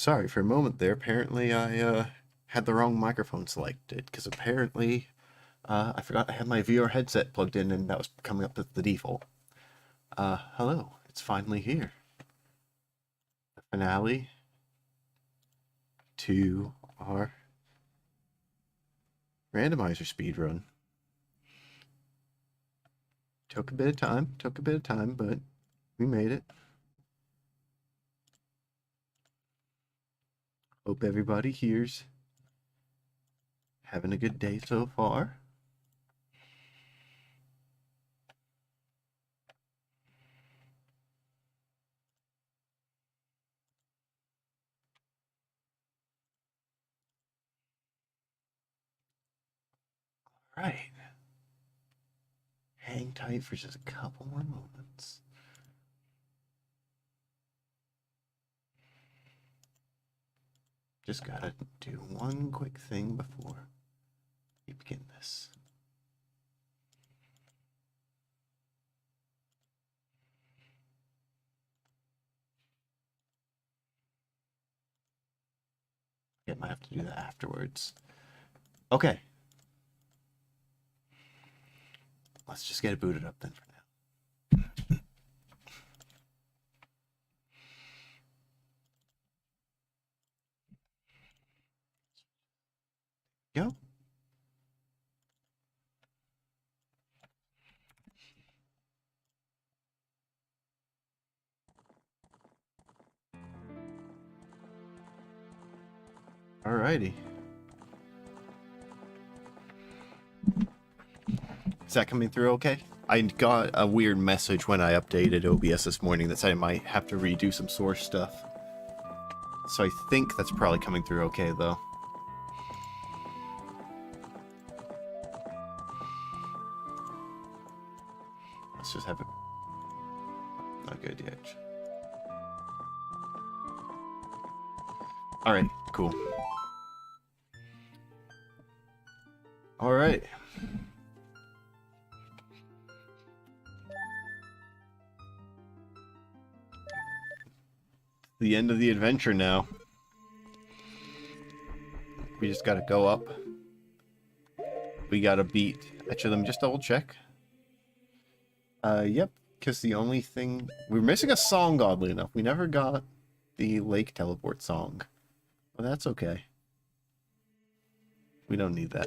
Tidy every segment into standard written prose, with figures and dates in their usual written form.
Sorry, for a moment there, apparently I had the wrong microphone selected, because apparently I forgot I had my VR headset plugged in and that was coming up as the default. Hello, it's finally here. The finale to our randomizer speedrun. Took a bit of time, but we made it. Hope everybody here's having a good day so far. Right. Hang tight for just a couple more moments. Just gotta do one quick thing before we begin this. I might have to do that afterwards. Okay. Let's just get it booted up then for now. Go. Alrighty. Is that coming through okay? I got a weird message when I updated OBS this morning that said I might have to redo some source stuff. So I think that's probably coming through okay though. Let's just have it. Not good yet. Alright, cool. Alright. The end of the adventure now. We just gotta go up. We gotta beat. Actually, let me just double check. Yep, because the only thing... We're missing a song, oddly enough. We never got the lake teleport song. Well, that's okay. We don't need that.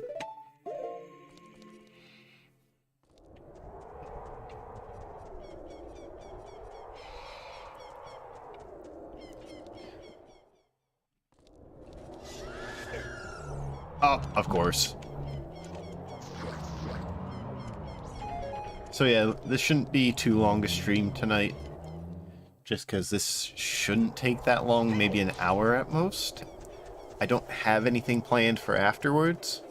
Oh, of course. So yeah, this shouldn't be too long a stream tonight. Just because this shouldn't take that long, maybe an hour at most. I don't have anything planned for afterwards.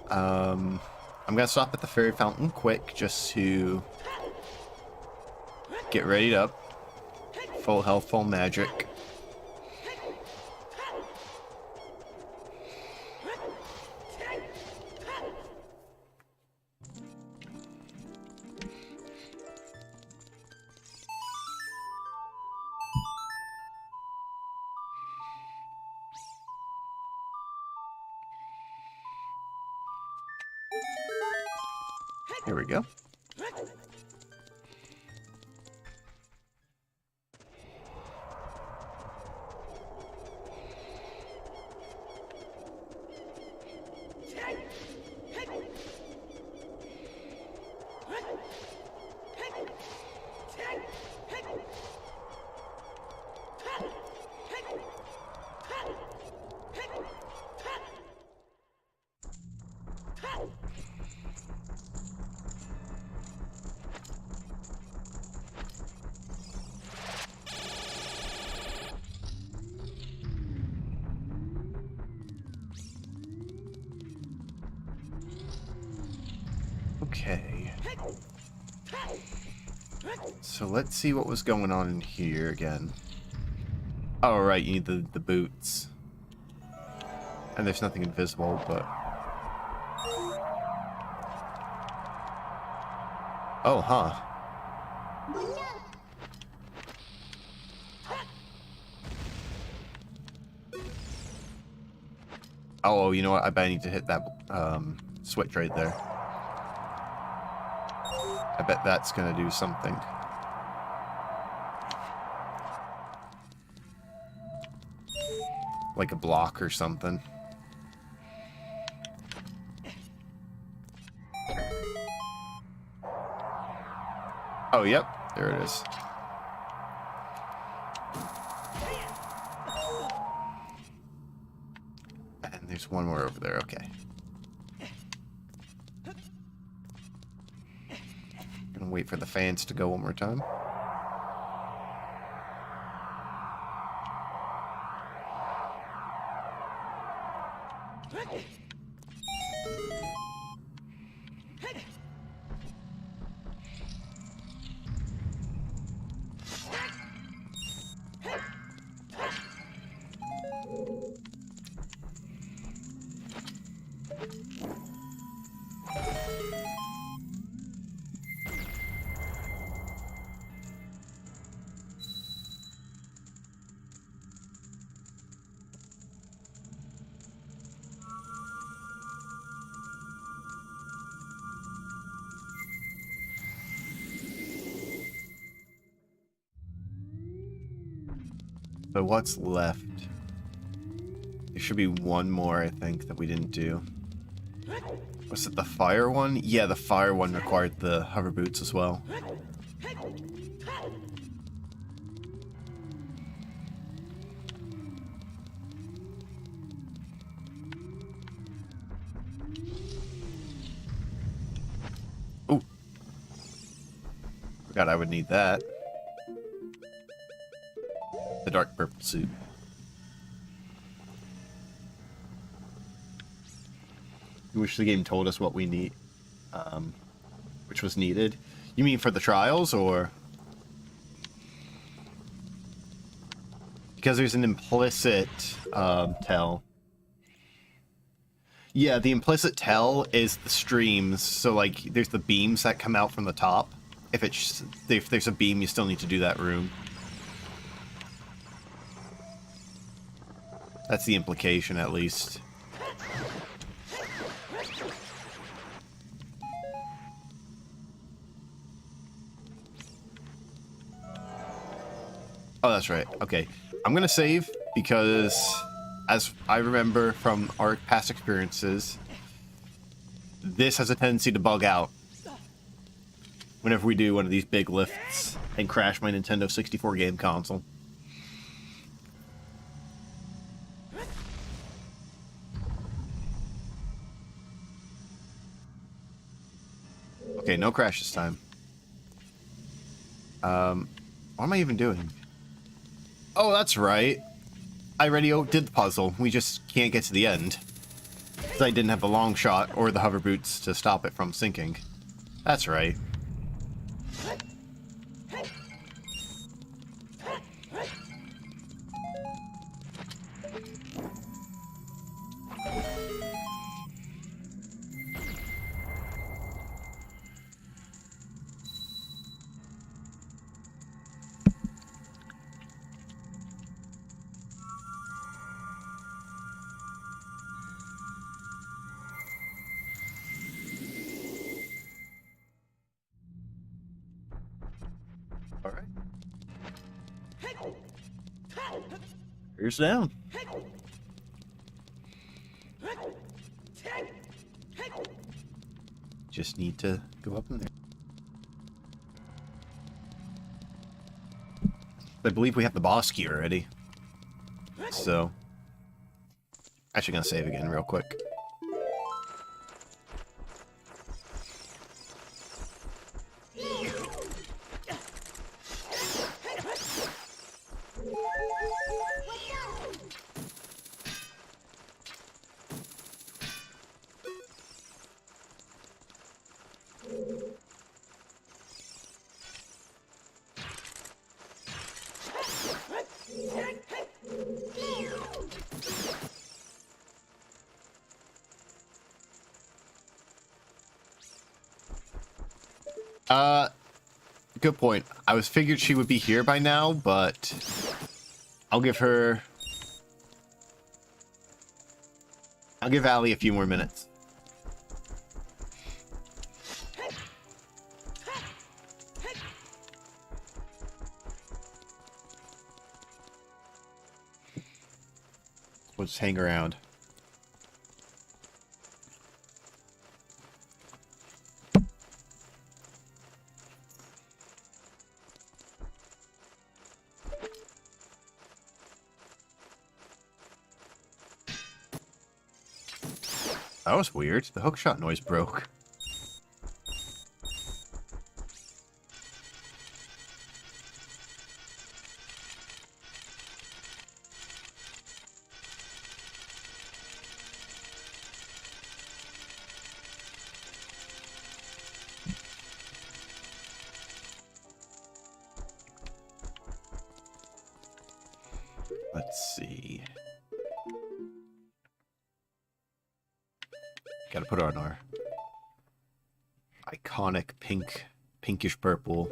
I'm gonna stop at the fairy fountain quick just to get readied up. Full health, full magic. Here we go. Okay. So let's see what was going on in here again. Oh, right, you need the boots. And there's nothing invisible, but... Oh, huh. Oh, you know what? I bet I need to hit that switch right there. I bet that's gonna do something. Like a block or something. Oh, yep. There it is. And there's one more over there. Okay. Gonna wait for the fans to go one more time. So what's left? There should be one more, I think, that we didn't do. Was it the fire one? Yeah, the fire one required the hover boots as well. Oh! Forgot I would need that. The dark purple suit. I wish the game told us what we need, which was needed. You mean for the trials, or? Because there's an implicit tell. Yeah, the implicit tell is the streams. So, like, there's the beams that come out from the top. If there's a beam, you still need to do that room. That's the implication, at least. Oh, that's right. Okay. I'm gonna save because, as I remember from our past experiences, this has a tendency to bug out whenever we do one of these big lifts and crash my Nintendo 64 game console. Okay, no crash this time. What am I even doing? Oh, that's right. I already did the puzzle. We just can't get to the end. Because I didn't have the long shot or the hover boots to stop it from sinking. That's right. Alright. Here's down. Just need to go up in there. I believe we have the boss key already. So, actually gonna save again real quick. Good point. I was figured she would be here by now, but I'll give her I'll give Allie a few more minutes. We'll just hang around. That was weird. The hookshot noise broke. Let's see. Gotta put on our iconic pinkish purple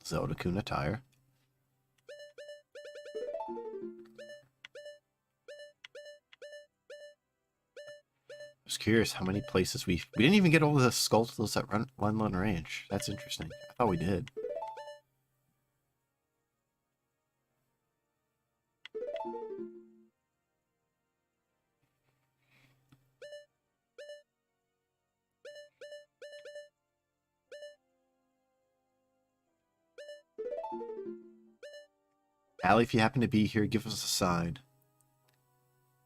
Zelda-Kun attire. I was curious how many places we didn't even get all the skulls that run on range. That's interesting. I thought we did. Allie, if you happen to be here, give us a sign.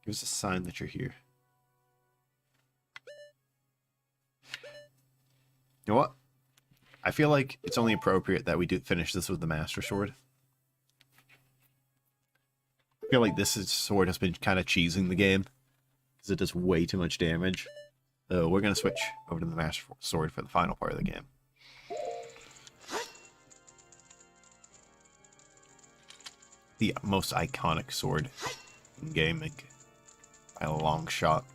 Give us a sign that you're here. You know what? I feel like it's only appropriate that we do finish this with the Master Sword. I feel like this sword has been kind of cheesing the game, because it does way too much damage. So we're going to switch over to the Master Sword for the final part of the game. The most iconic sword in gaming by a long shot.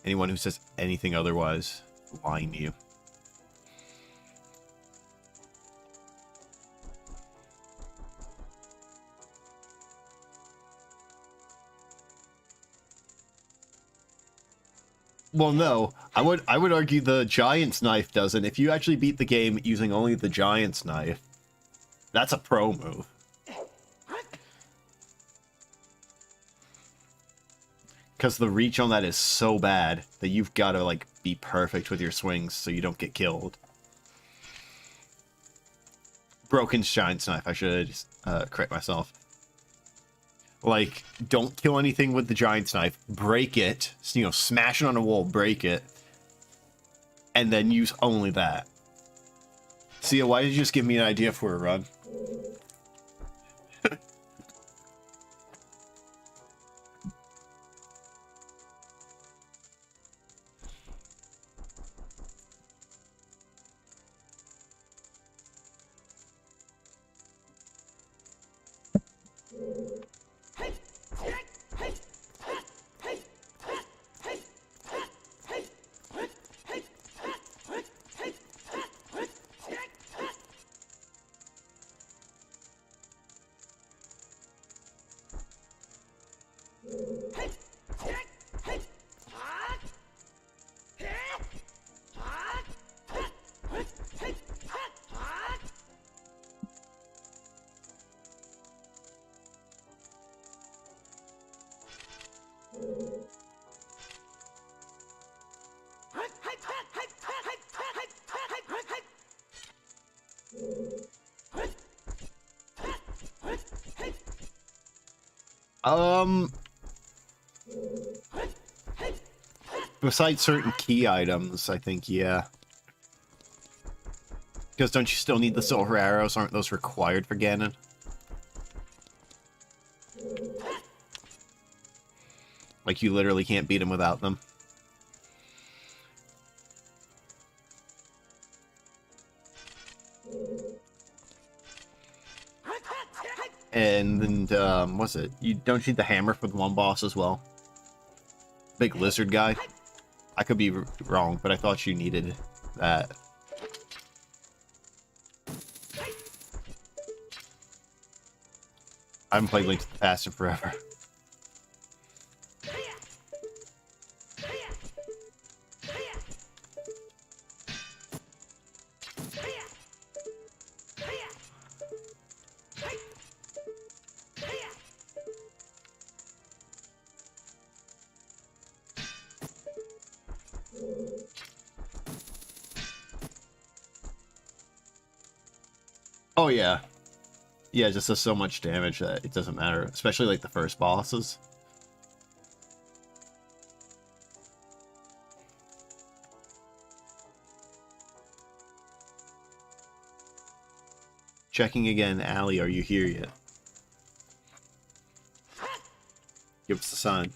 Anyone who says anything otherwise, lying to you. Well, no. I would argue the Giant's Knife doesn't. If you actually beat the game using only the Giant's Knife, that's a pro move. Because the reach on that is so bad that you've got to, like, be perfect with your swings so you don't get killed. Broken Giant's Knife. I should correct myself. Like, don't kill anything with the Giant's Knife. Break it. You know, smash it on a wall, break it. And then use only that. See, why did you just give me an idea for a run? Besides certain key items, I think, yeah. Because don't you still need the silver arrows? Aren't those required for Ganon? Like, you literally can't beat him without them. And then, what's it? You don't need the hammer for the one boss as well? Big lizard guy? I could be wrong, but I thought you needed that. I haven't played Link to the Past in forever. Oh yeah. Yeah, it just does so much damage that it doesn't matter, especially like the first bosses. Checking again, Allie, are you here yet? Give us a sign.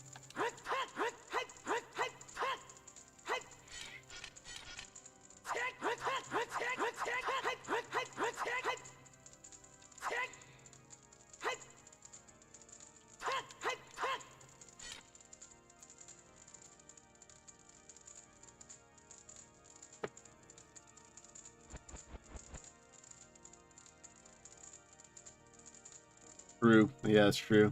True. Yeah, it's true.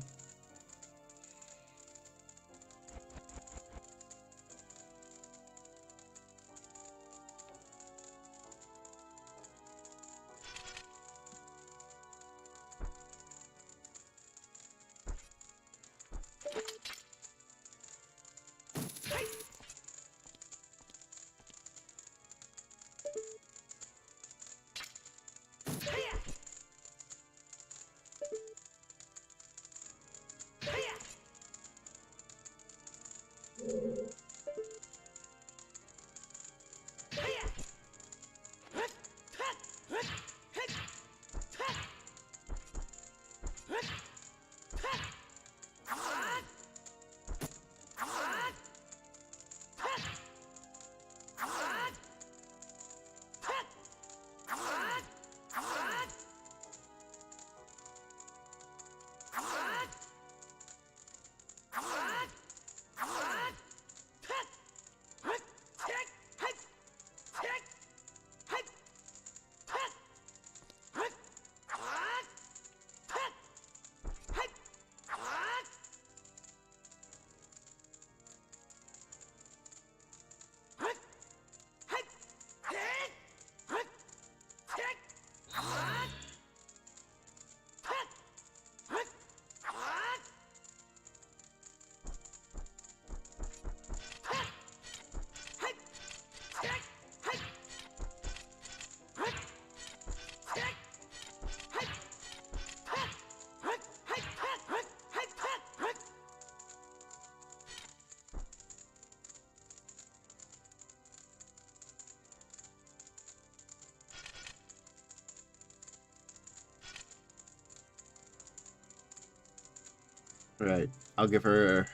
Right. I'll give her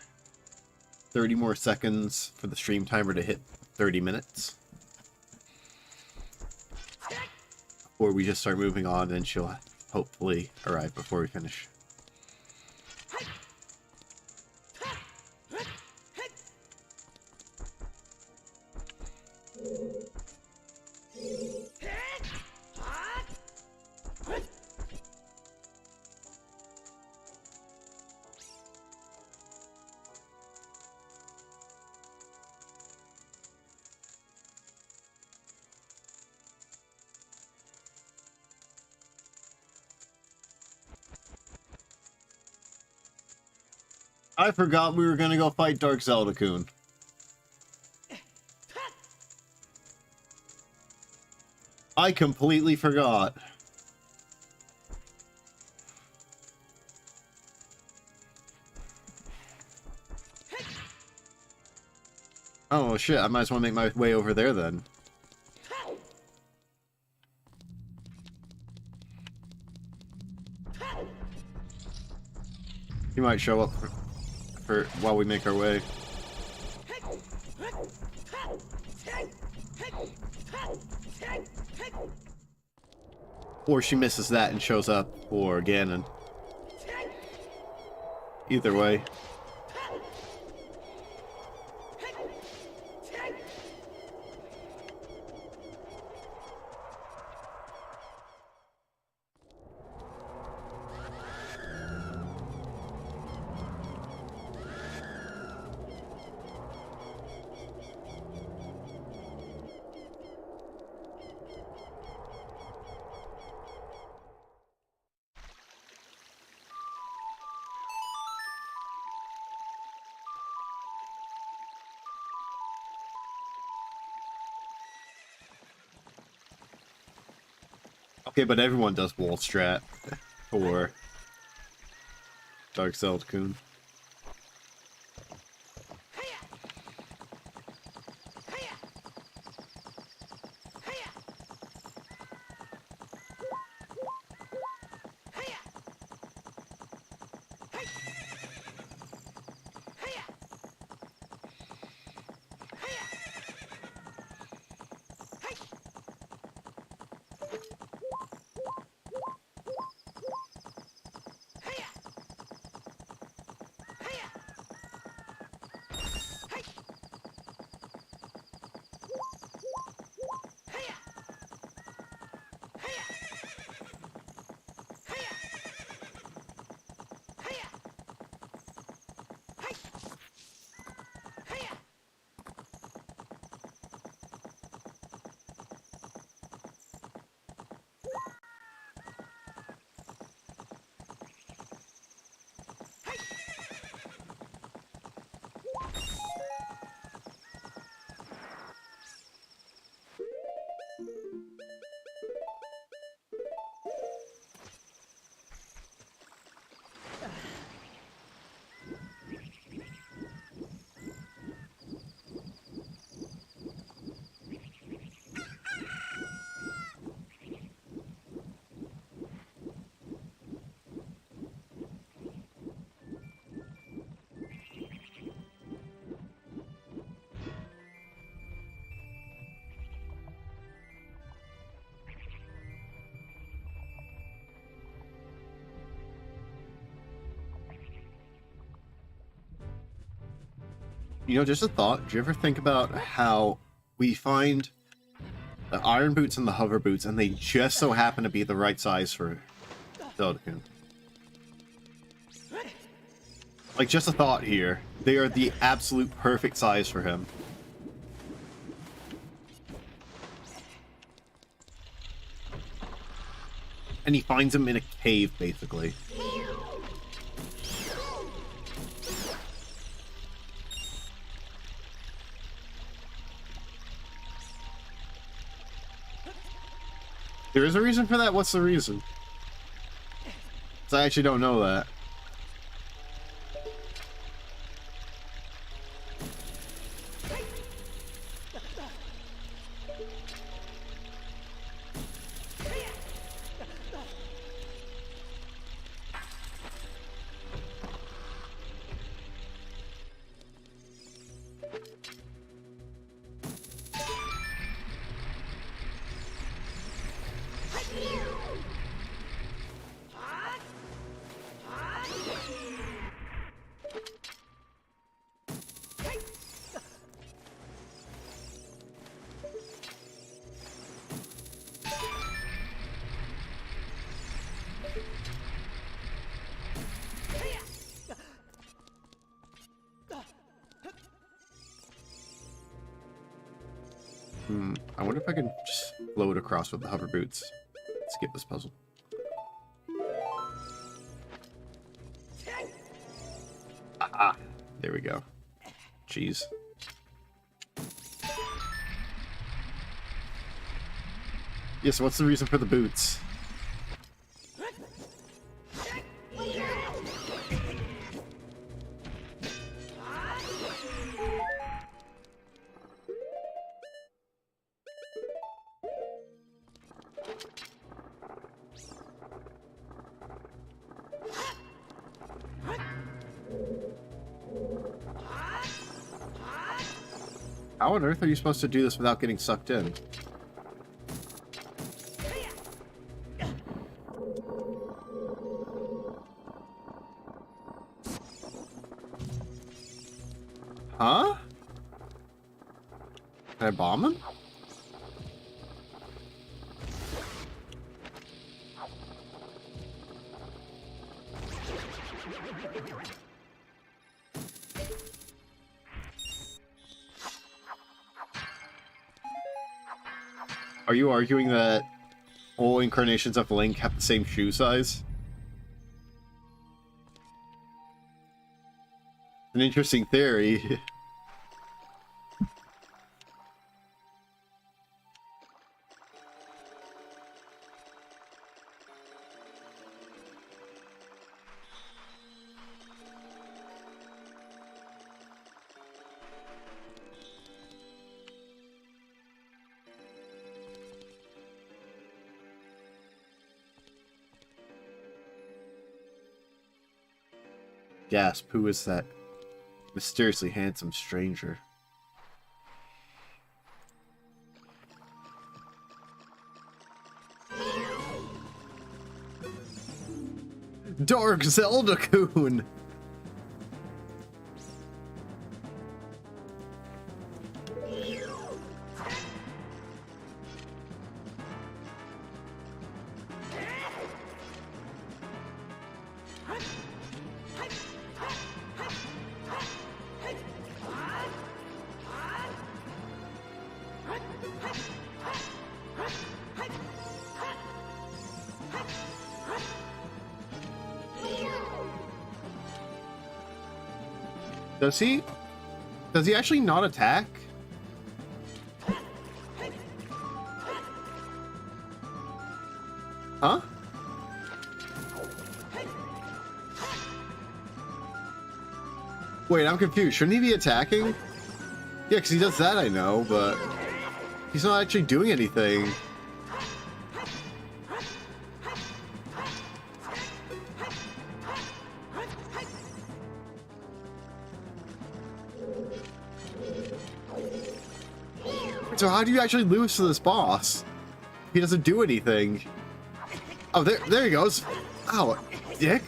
30 more seconds for the stream timer to hit 30 minutes. Or we just start moving on and she'll hopefully arrive before we finish. I forgot we were gonna go fight Dark Zelda-Kun. I completely forgot. Oh shit, I might as well make my way over there then. He might show up for while we make our way. Or she misses that and shows up for Ganon. Either way. Okay, but everyone does wall strat for Dark Zelda-Kun. You know, just a thought. Do you ever think about how we find the iron boots and the hover boots, and they just so happen to be the right size for Zelda-Kun? Like, just a thought here. They are the absolute perfect size for him. And he finds them in a cave, basically. There is a reason for that? What's the reason? 'Cause I actually don't know that. I wonder if I can just float across with the hover boots. Skip this puzzle. Ah, there we go. Jeez. Yeah, so what's the reason for the boots? How on earth are you supposed to do this without getting sucked in? Huh? Can I bomb him? Are you arguing that all incarnations of Link have the same shoe size? An interesting theory. Gasp, who is that mysteriously handsome stranger? Dark Zelda-Kun! Does he? Does he actually not attack? Huh? Wait, I'm confused. Shouldn't he be attacking? Yeah, because he does that, I know, but he's not actually doing anything. So how do you actually lose to this boss? He doesn't do anything. Oh, there he goes. Ow, dick.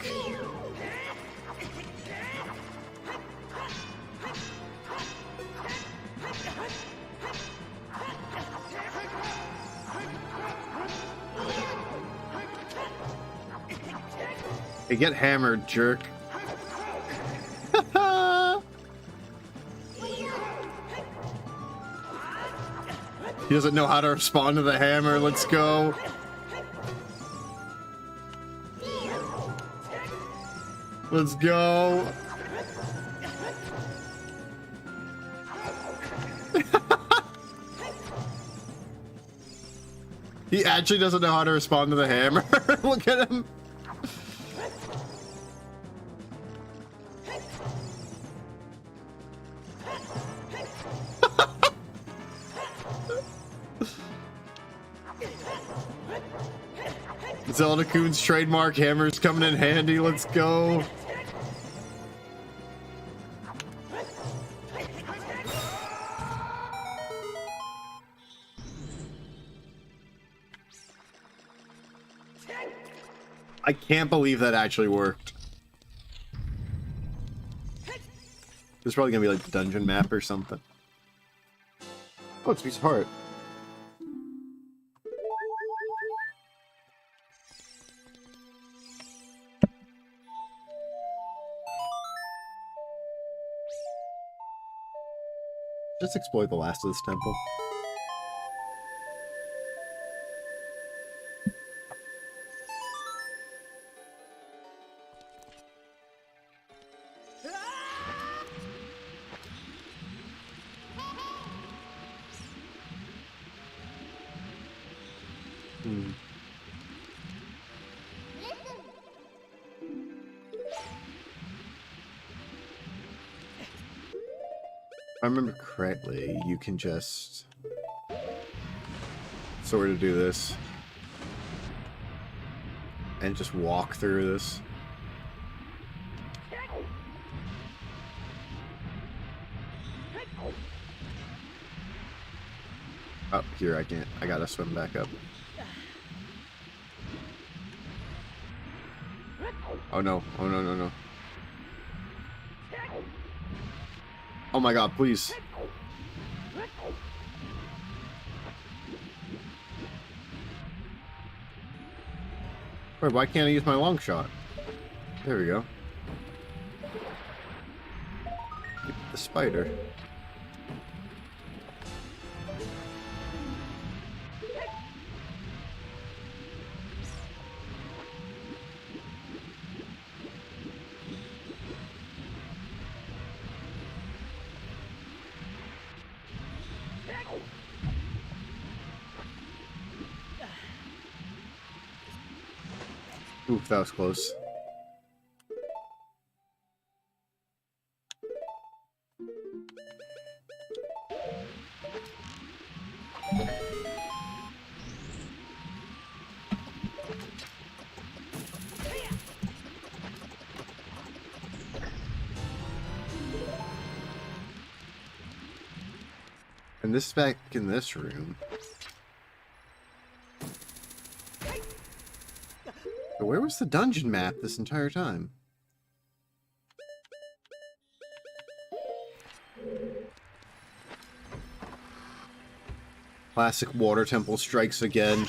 Hey, get hammered, jerk. He doesn't know how to respond to the hammer. Let's go. Let's go. He actually doesn't know how to respond to the hammer. Look at him. Zelda-Kun's trademark hammer's coming in handy. Let's go. I can't believe that actually worked. This is probably gonna be like the dungeon map or something. Oh, it's a piece of heart. Just explore the last of this temple. If I remember correctly, you can just sort of do this and just walk through this. Oh, here I can't. I gotta swim back up. Oh no, oh no, no, no. Oh my god, please. Wait, why can't I use my long shot? There we go. The spider. Oof, that was close. And this is back in this room. But where was the dungeon map this entire time? Classic water temple strikes again.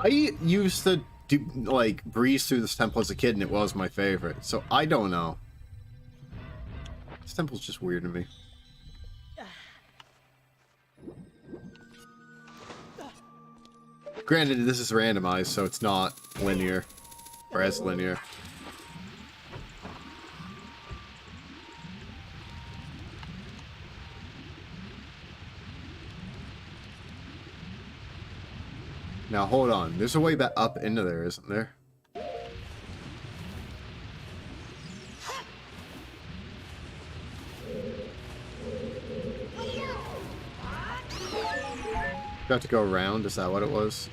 I used to do, like, breeze through this temple as a kid, and it was my favorite. So I don't know. This temple's just weird to me. Granted, this is randomized, so it's not linear. Or as linear. Now, hold on. There's a way back up into there, isn't there? Got to go around? Is that what it was?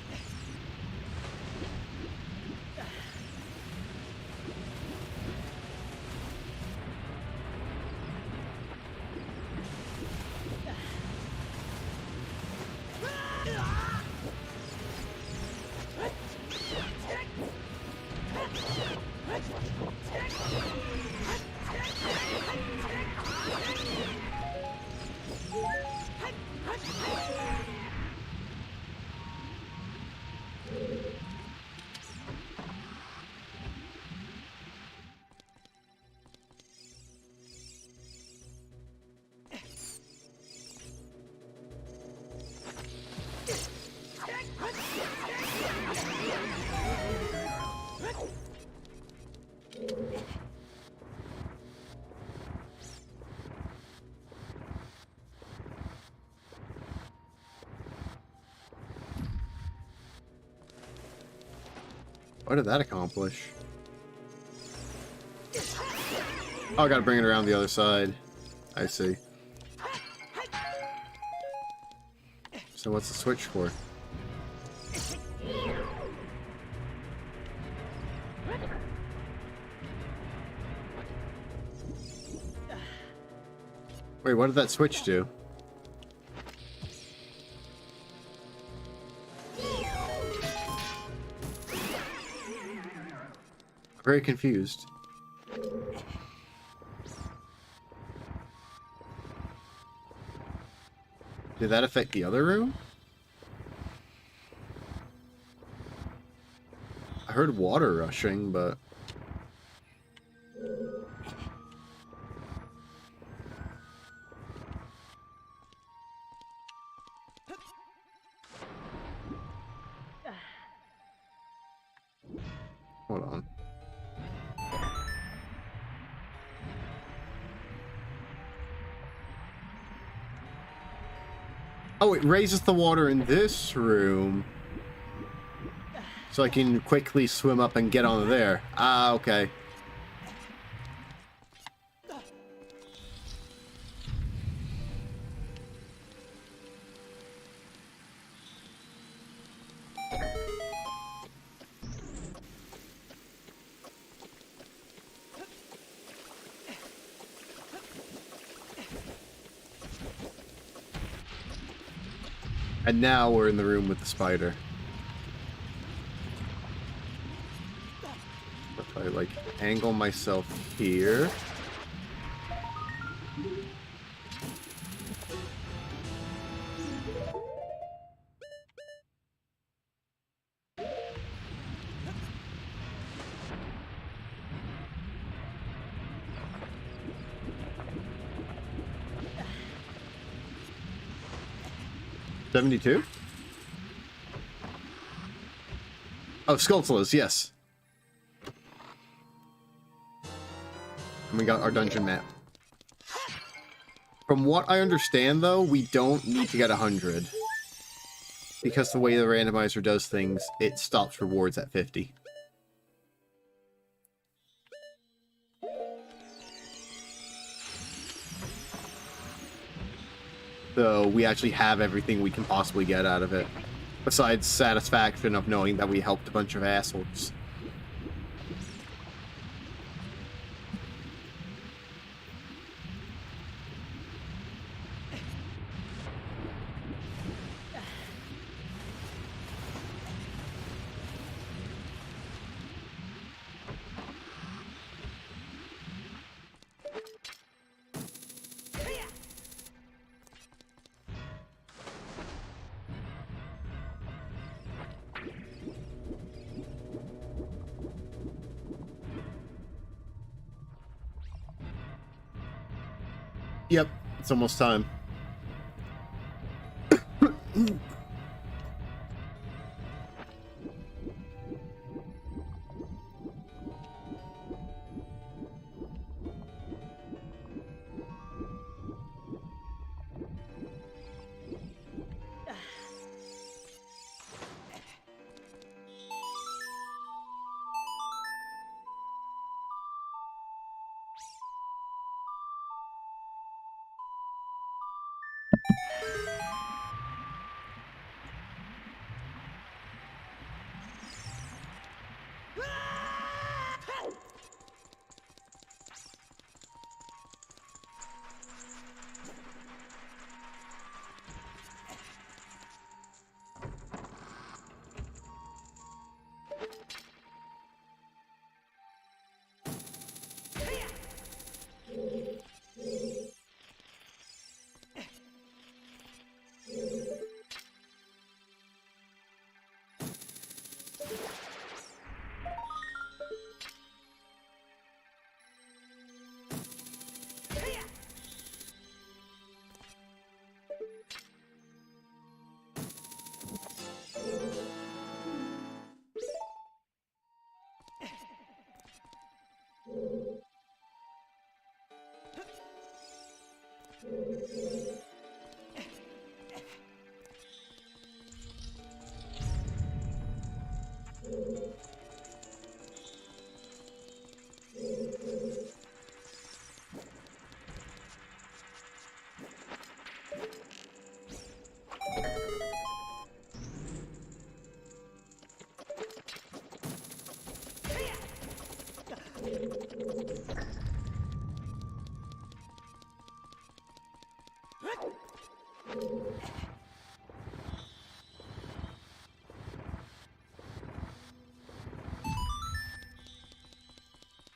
What did that accomplish? Oh, I gotta bring it around the other side. I see. So what's the switch for? Wait, what did that switch do? Very confused. Did that affect the other room? I heard water rushing, but... Hold on. Oh, it raises the water in this room. So I can quickly swim up and get onto there. Ah, okay. And now we're in the room with the spider. If I, like, angle myself here... 72? Oh, Skulltulas, yes. And we got our dungeon map. From what I understand, though, we don't need to get 100. Because the way the randomizer does things, it stops rewards at 50. So we actually have everything we can possibly get out of it. Besides satisfaction of knowing that we helped a bunch of assholes. Yep, it's almost time.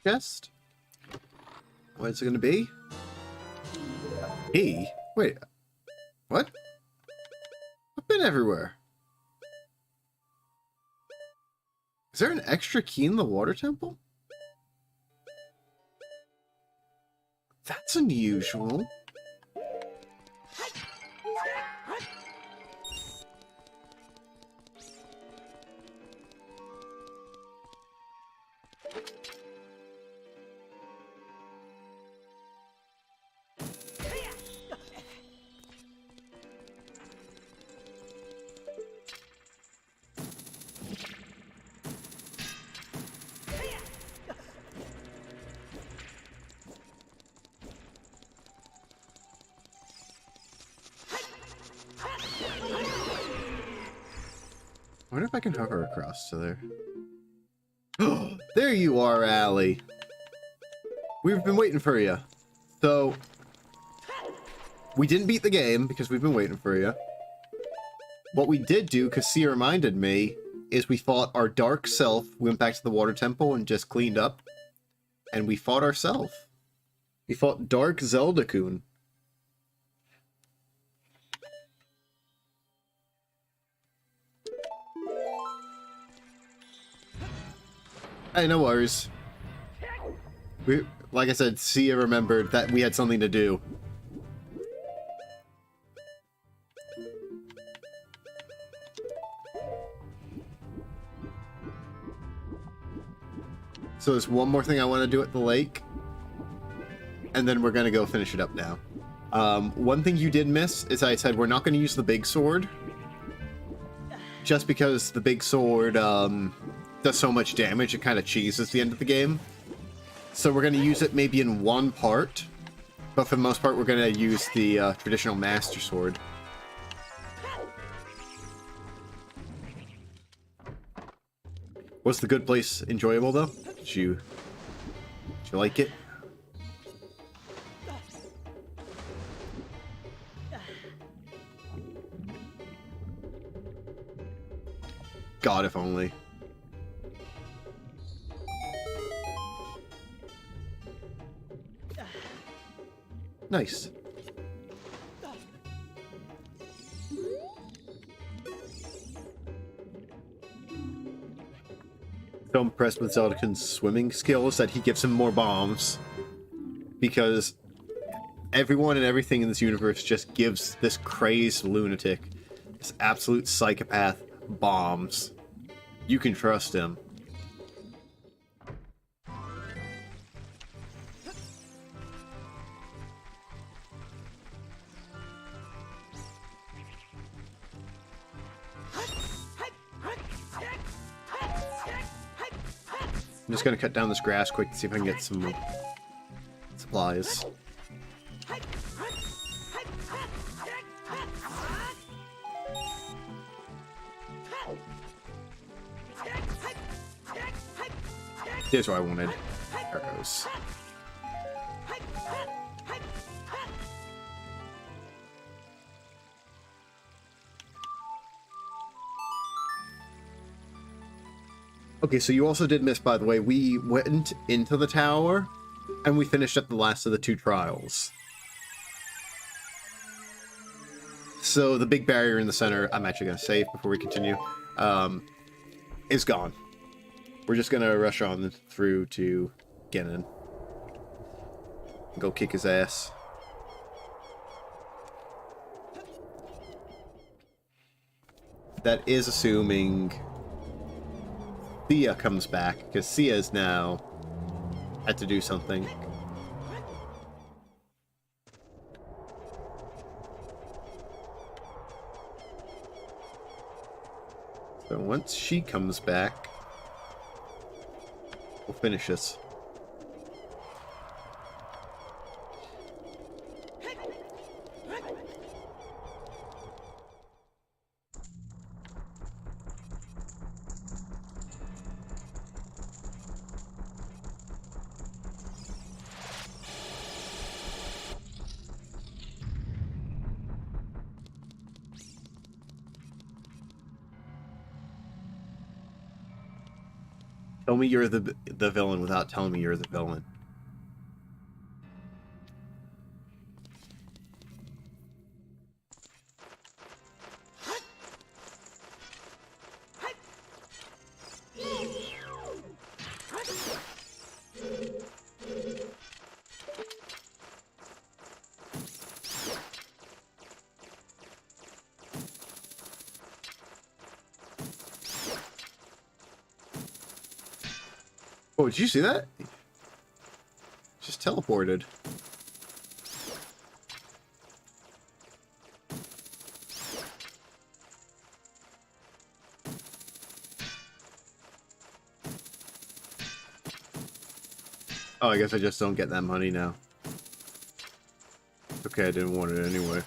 Chest? What's it gonna be? Key? Wait. What? I've been everywhere. Is there an extra key in the water temple? That's unusual. I wonder if I can hover across to there. There you are, Allie. We've been waiting for you. So, we didn't beat the game because we've been waiting for you. What we did do, because Sia reminded me, is we fought our dark self. We went back to the water temple and just cleaned up. And we fought ourselves. We fought Dark Zelda-Kun. Hey, no worries. Like I said, Sia remembered that we had something to do. So there's one more thing I want to do at the lake, and then we're going to go finish it up now. One thing you did miss is I said we're not going to use the big sword, just because the big sword does so much damage, it kind of cheeses the end of the game. So we're going to use it maybe in one part, but for the most part we're going to use the traditional Master Sword. Was the good place enjoyable though? Did you like it? God, if only. Nice. So impressed with Zelda-Kun's swimming skills that he gives him more bombs. Because everyone and everything in this universe just gives this crazed lunatic, this absolute psychopath, bombs. You can trust him. I'm just gonna cut down this grass quick to see if I can get some supplies. Here's what I wanted. Arrows. Okay, so you also did miss, by the way, we went into the tower, and we finished up the last of the 2 trials. So the big barrier in the center, I'm actually going to save before we continue, is gone. We're just going to rush on through to Ganon. Go kick his ass. That is assuming Thea comes back, because Thea's now had to do something. So once she comes back, we'll finish this. Tell me you're the villain without telling me you're the villain. Oh, did you see that? Just teleported. Oh, I guess I just don't get that money now. Okay, I didn't want it anyway.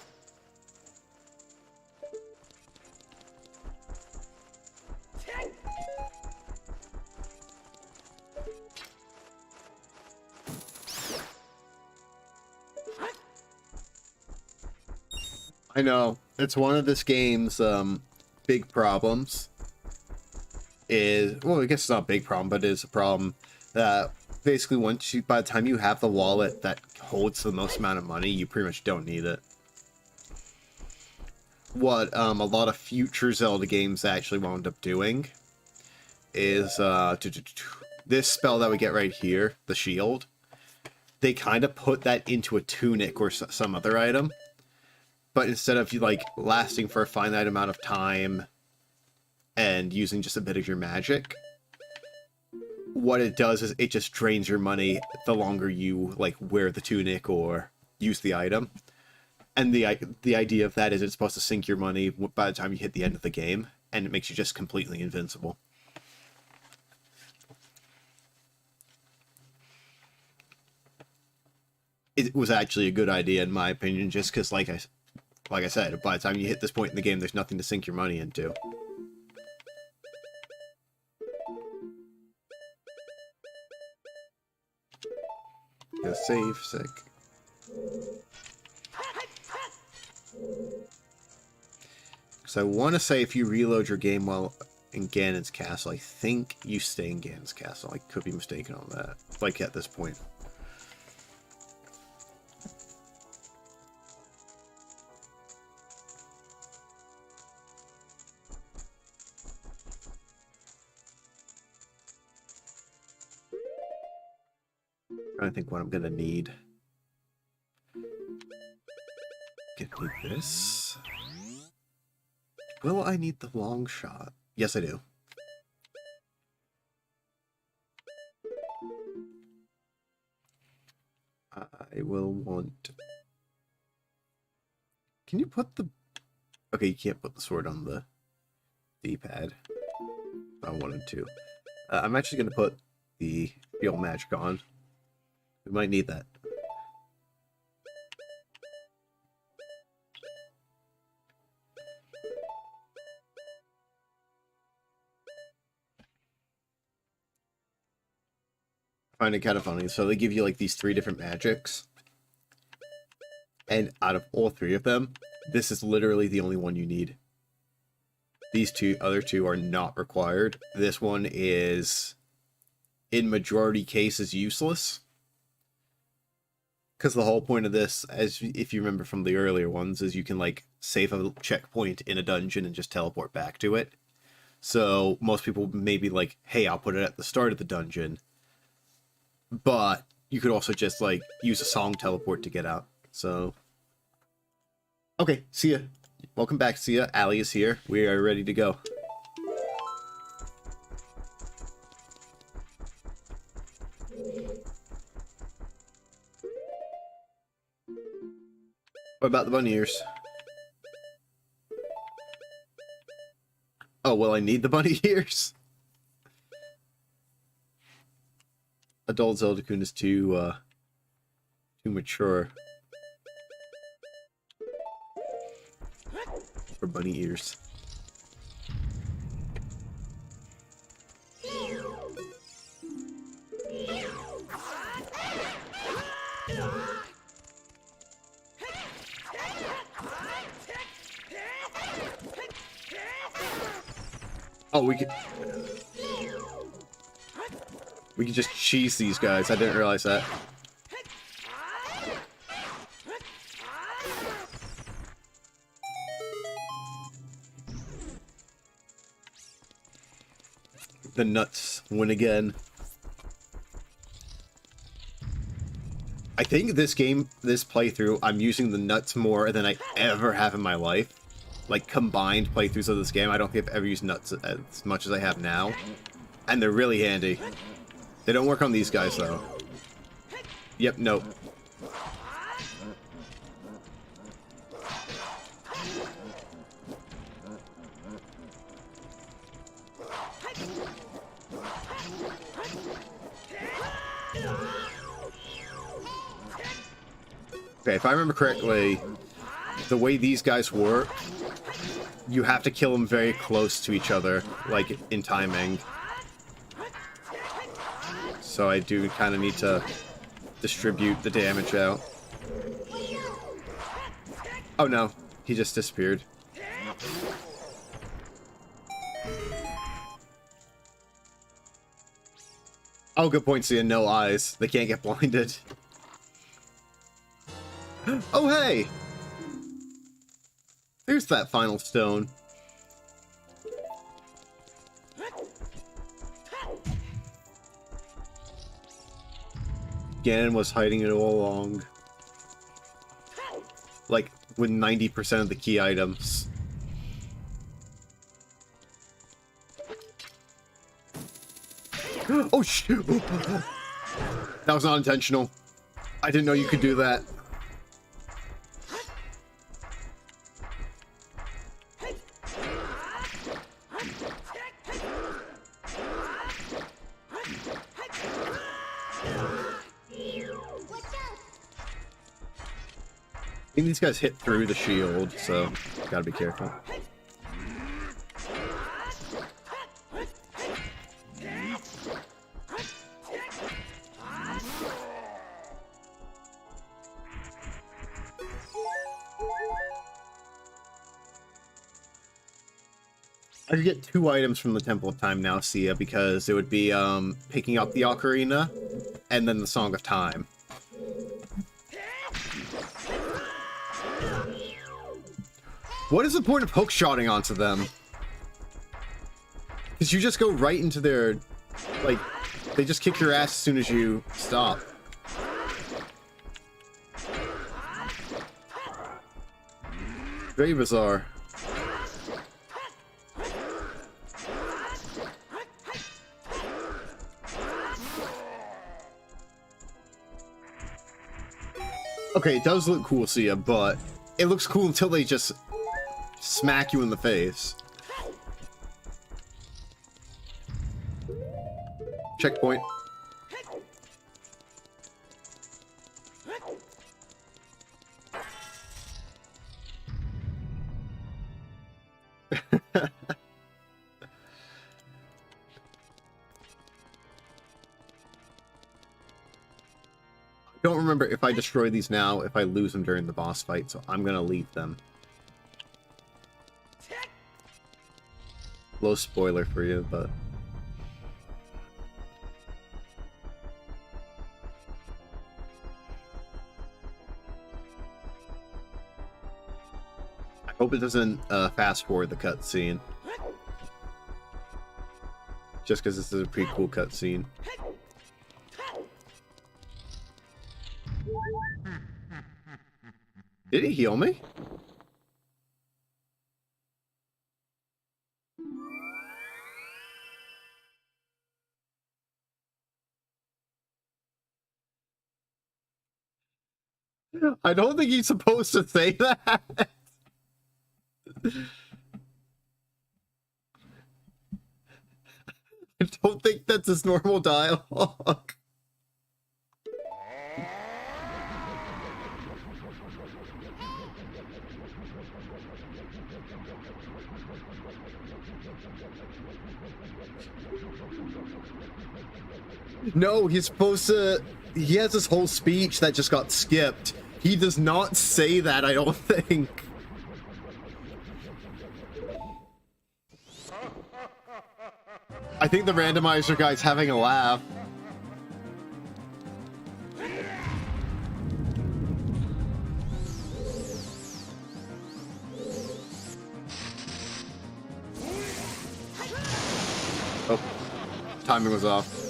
I know. It's one of this game's big problems. Well, I guess it's not a big problem, but it is a problem that basically by the time you have the wallet that holds the most amount of money, you pretty much don't need it. What a lot of future Zelda games actually wound up doing is this spell that we get right here, the shield, they kind of put that into a tunic or some other item. But instead of, like, lasting for a finite amount of time and using just a bit of your magic, what it does is it just drains your money the longer you, like, wear the tunic or use the item. And the idea of that is it's supposed to sink your money by the time you hit the end of the game, and it makes you just completely invincible. It was actually a good idea in my opinion, just because, like I said, by the time you hit this point in the game, there's nothing to sink your money into. Go save, sick. So I want to say if you reload your game while in Ganon's castle, I think you stay in Ganon's castle. I could be mistaken on that, like at this point. Trying to think what I'm gonna need. Gonna need this. Will I need the long shot? Yes, I do. I will want... Can you put the... Okay, you can't put the sword on the D-pad. I wanted to. I'm actually going to put the real magic on. We might need that. I find it kind of funny. So they give you like these 3 different magics. And out of all 3 of them, this is literally the only one you need. These other two are not required. This one is, in majority cases, useless. Because the whole point of this, as if you remember from the earlier ones, is you can like save a checkpoint in a dungeon and just teleport back to it. So most people may be like, hey, I'll put it at the start of the dungeon. But you could also just like use a song teleport to get out. So, okay, see ya. Welcome back, Sia. Allie is here. We are ready to go. What about the bunny ears? Oh, well, I need the bunny ears. Adult Zelda-Kun is too mature for bunny ears. Oh, we could just cheese these guys. I didn't realize that. The nuts win again. I think this playthrough, I'm using the nuts more than I ever have in my life. Like, combined playthroughs of this game, I don't think I've ever used nuts as much as I have now. And they're really handy. They don't work on these guys, though. Yep, nope. Okay, if I remember correctly, the way these guys work, you have to kill them very close to each other, like, in timing. So I do kind of need to distribute the damage out. Oh no, he just disappeared. Oh, good point, Sia. No eyes. They can't get blinded. Oh, hey! There's that final stone. Ganon was hiding it all along. Like, with 90% of the key items. Oh, shoot! That was not intentional. I didn't know you could do that. I think these guys hit through the shield, so gotta be careful. I could get 2 items from the Temple of Time now, Sia, because it would be picking up the Ocarina and then the Song of Time. What is the point of hook-shotting onto them? Because you just go right into their... like, they just kick your ass as soon as you stop. Very bizarre. Okay, it does look cool, Sia, but it looks cool until they just smack you in the face. Checkpoint. I don't remember if I destroy these now, if I lose them during the boss fight, so I'm gonna leave them. Low spoiler for you, but... I hope it doesn't fast forward the cutscene. Just because this is a pretty cool cutscene. Did he heal me? I don't think he's supposed to say that. I don't think that's his normal dialogue. No, he's supposed to... He has this whole speech that just got skipped. He does not say that, I don't think. I think the randomizer guy's having a laugh. Oh, timing was off.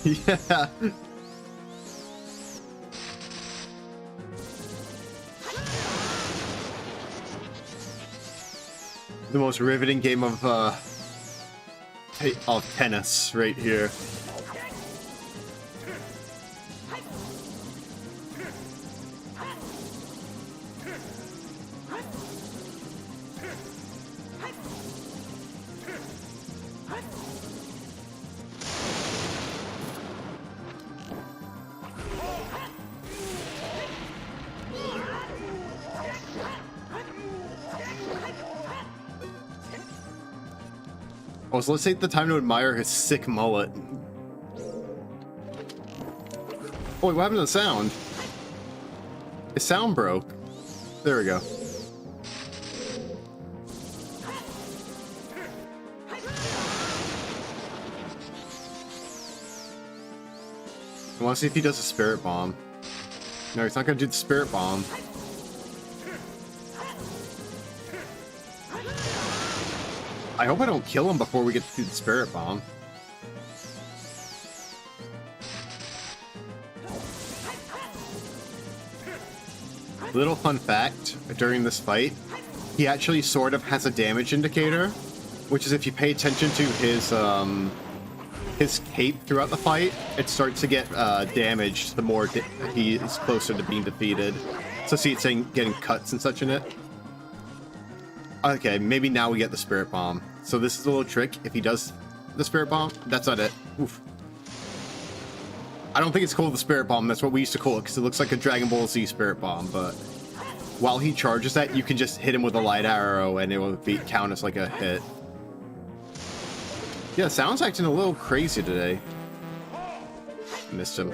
Yeah. The most riveting game of tennis right here. Oh, so let's take the time to admire his sick mullet. Oh, wait, what happened to the sound? His sound broke. There we go. I want to see if he does a spirit bomb. No, he's not going to do the spirit bomb. I hope I don't kill him before we get to do the spirit bomb. Little fun fact, during this fight, he actually sort of has a damage indicator, which is if you pay attention to his cape throughout the fight, it starts to get damaged the more he is closer to being defeated. So see, it's saying getting cuts and such in it. Okay, maybe now we get the spirit bomb. So this is a little trick. If he does the spirit bomb, that's not it. Oof. I don't think it's called the spirit bomb. That's what we used to call it, because it looks like a Dragon Ball Z spirit bomb. But while he charges that, you can just hit him with a light arrow, and it will count as like a hit. Yeah, sound's acting a little crazy today. Missed him.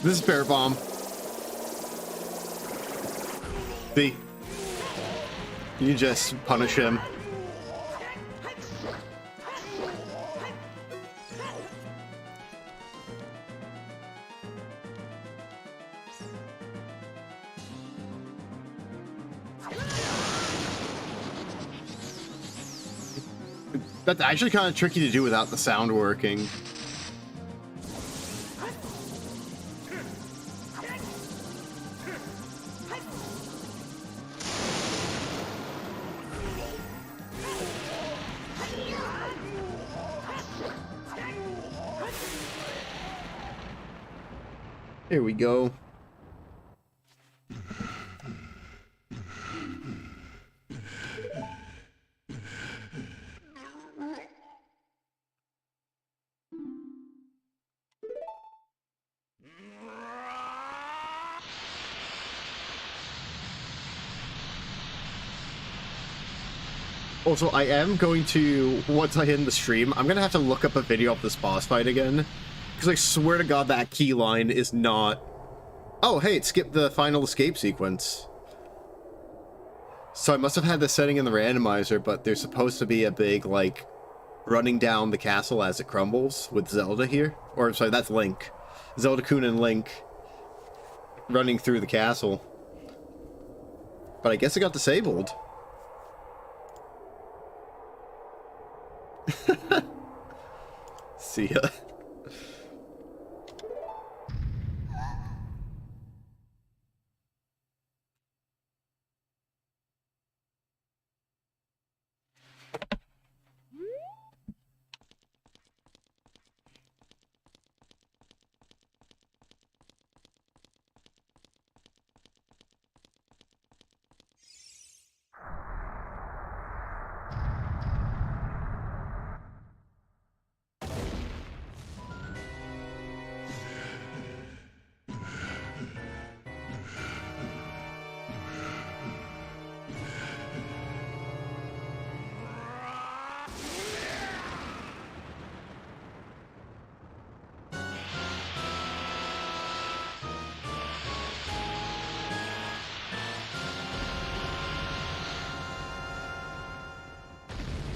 This is spirit bomb. See? You just punish him. That's actually kind of tricky to do without the sound working. Here we go. Also, I am going to, once I end the stream, I'm going to have to look up a video of this boss fight again. Because I swear to God that key line is not... Oh, hey, it skipped the final escape sequence. So I must have had this setting in the randomizer, but there's supposed to be a big, like, running down the castle as it crumbles with Zelda here. Or, sorry, that's Link. Zelda-Kun and Link running through the castle. But I guess it got disabled. See ya.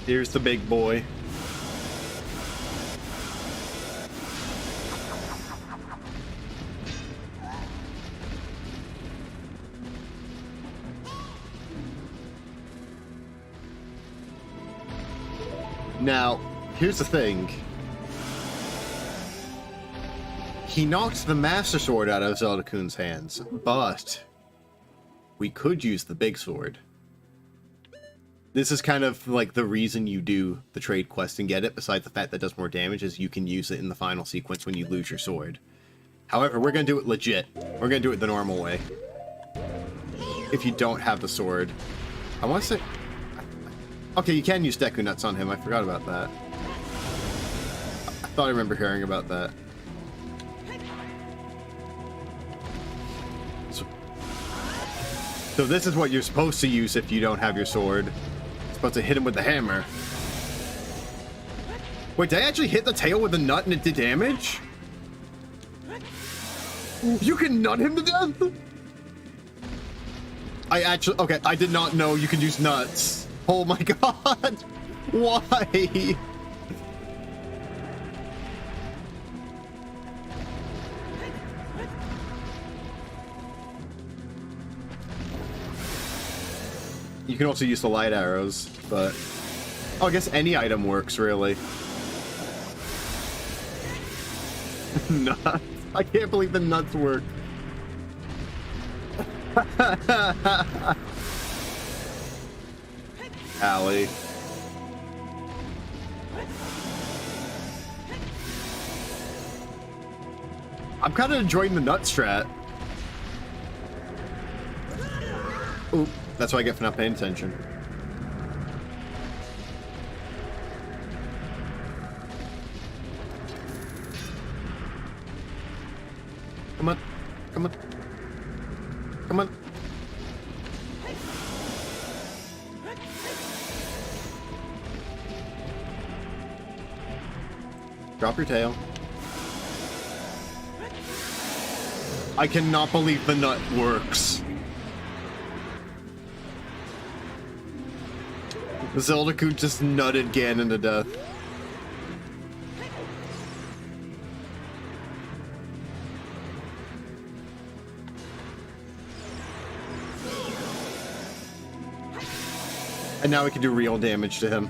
Here's the big boy. Now, here's the thing. He knocked the Master Sword out of Zelda-Kun's hands, but we could use the big sword. This is kind of like the reason you do the trade quest and get it, besides the fact that it does more damage, is you can use it in the final sequence when you lose your sword. However, we're going to do it legit. We're going to do it the normal way. If you don't have the sword. I want to say... Okay, you can use Deku Nuts on him. I forgot about that. I thought I remember hearing about that. So this is what you're supposed to use if you don't have your sword. You're supposed to hit him with the hammer. Wait, did I actually hit the tail with the nut and it did damage? You can nut him to death? Okay, I did not know you could use nuts. Oh my God. Why? You can also use the light arrows, but... Oh, I guess any item works, really. Nuts. I can't believe the nuts work. Allie. I'm kind of enjoying the nut strat. Oop, that's what I get for not paying attention. Come on. Come on. Come on. Drop your tail. I cannot believe the nut works. Zelda-Kun just nutted Ganon to death. And now we can do real damage to him.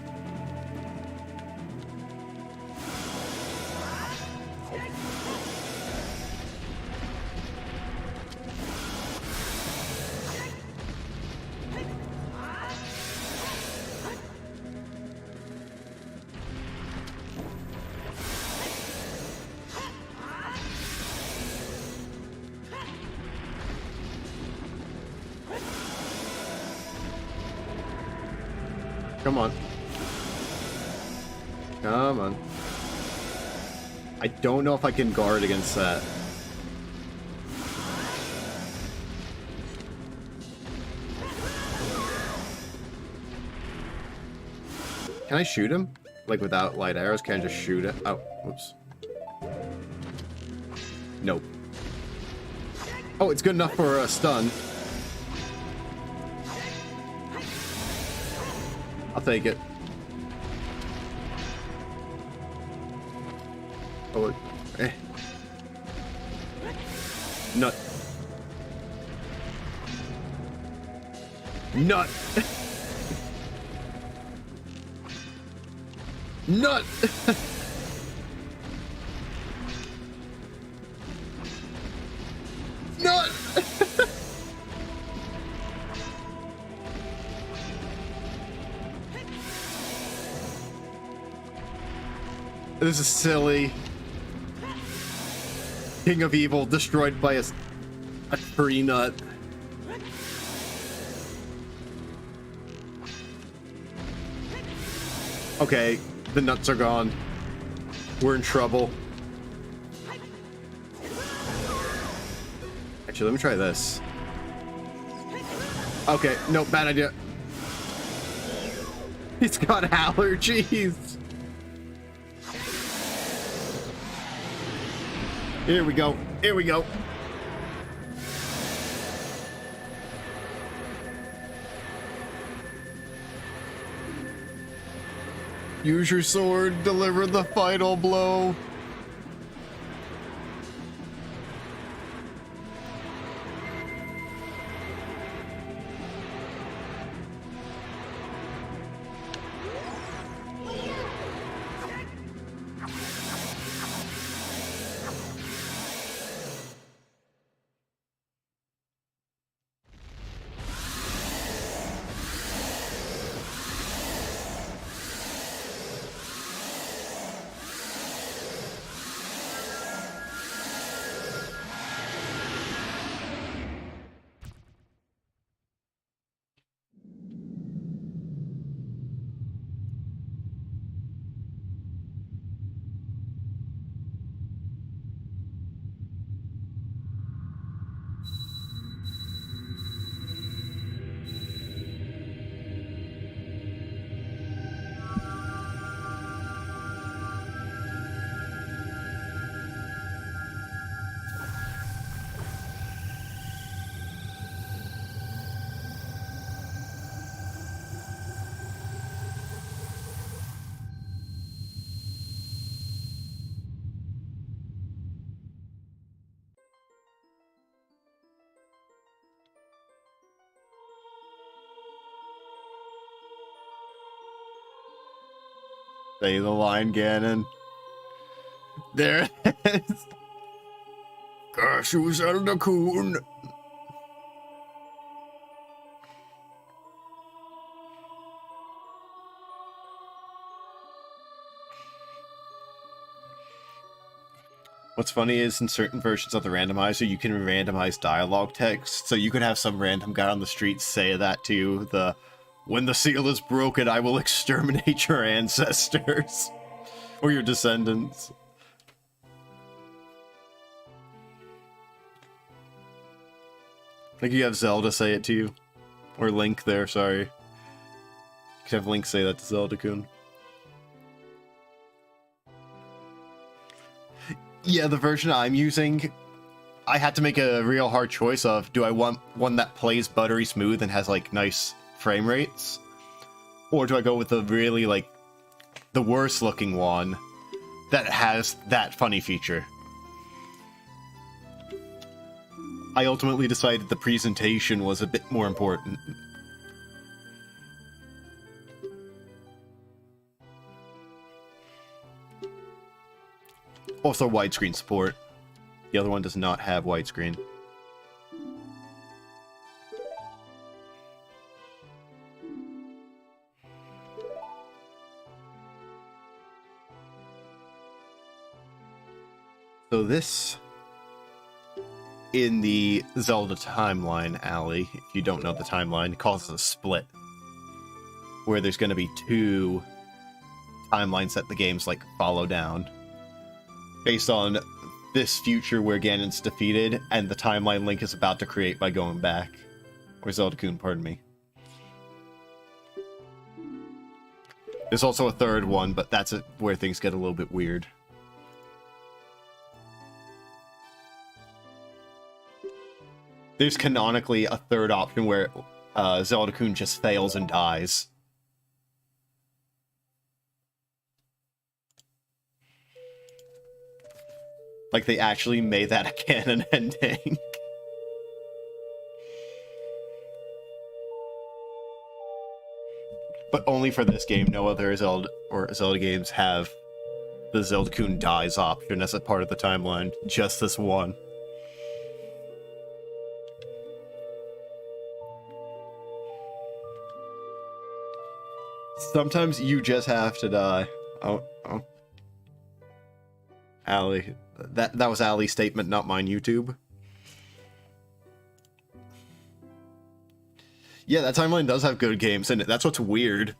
Come on. Come on. I don't know if I can guard against that. Can I shoot him? Like without light arrows? Can I just shoot it? Oh, whoops. Nope. Oh, it's good enough for a stun. I'll take it. Oh, eh. Nut. Nut. Nut. Nut. This is silly. King of Evil destroyed by a tree nut. Okay, the nuts are gone. We're in trouble. Actually, let me try this. Okay, no, bad idea. He's got allergies. Here we go. Here we go. Use your sword. Deliver the final blow. Say the line, Ganon. There it is. Cashew Zelda-Kun. What's funny is in certain versions of the randomizer, you can randomize dialogue text, so you could have some random guy on the street say that to the, "When the seal is broken, I will exterminate your ancestors." Or your descendants. I think you have Zelda say it to you. Or Link there, sorry. You could have Link say that to Zelda-Kun. Yeah, the version I'm using, I had to make a real hard choice of, do I want one that plays buttery smooth and has, like, nice frame rates? Or do I go with the really, like, the worst looking one that has that funny feature? I ultimately decided the presentation was a bit more important. Also widescreen support. The other one does not have widescreen. So this, in the Zelda timeline alley, if you don't know the timeline, causes a split. Where there's going to be two timelines that the games, like, follow down. Based on this future where Ganon's defeated, and the timeline Link is about to create by going back. Or Zelda-Kun, pardon me. There's also a third one, but that's where things get a little bit weird. There's canonically a third option where Zelda-Kun just fails and dies. Like, they actually made that a canon ending. But only for this game. No other Zelda games have the Zelda-Kun dies option as a part of the timeline. Just this one. Sometimes you just have to die. Oh. Allie. That was Allie's statement, not mine, YouTube. Yeah, that timeline does have good games in it. That's what's weird.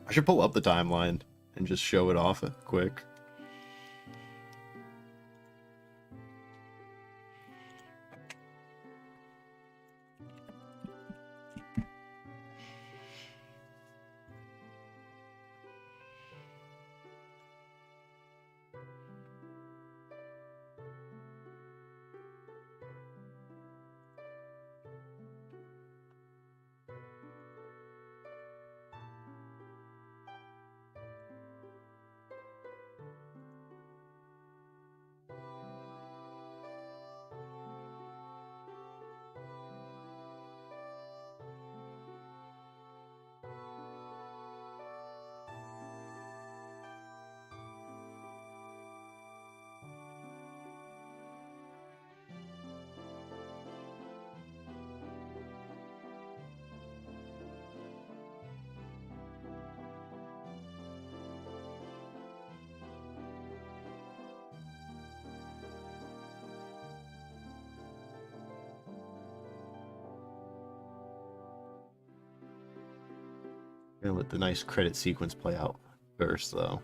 I should pull up the timeline and just show it off quick. Gonna let the nice credit sequence play out first, though.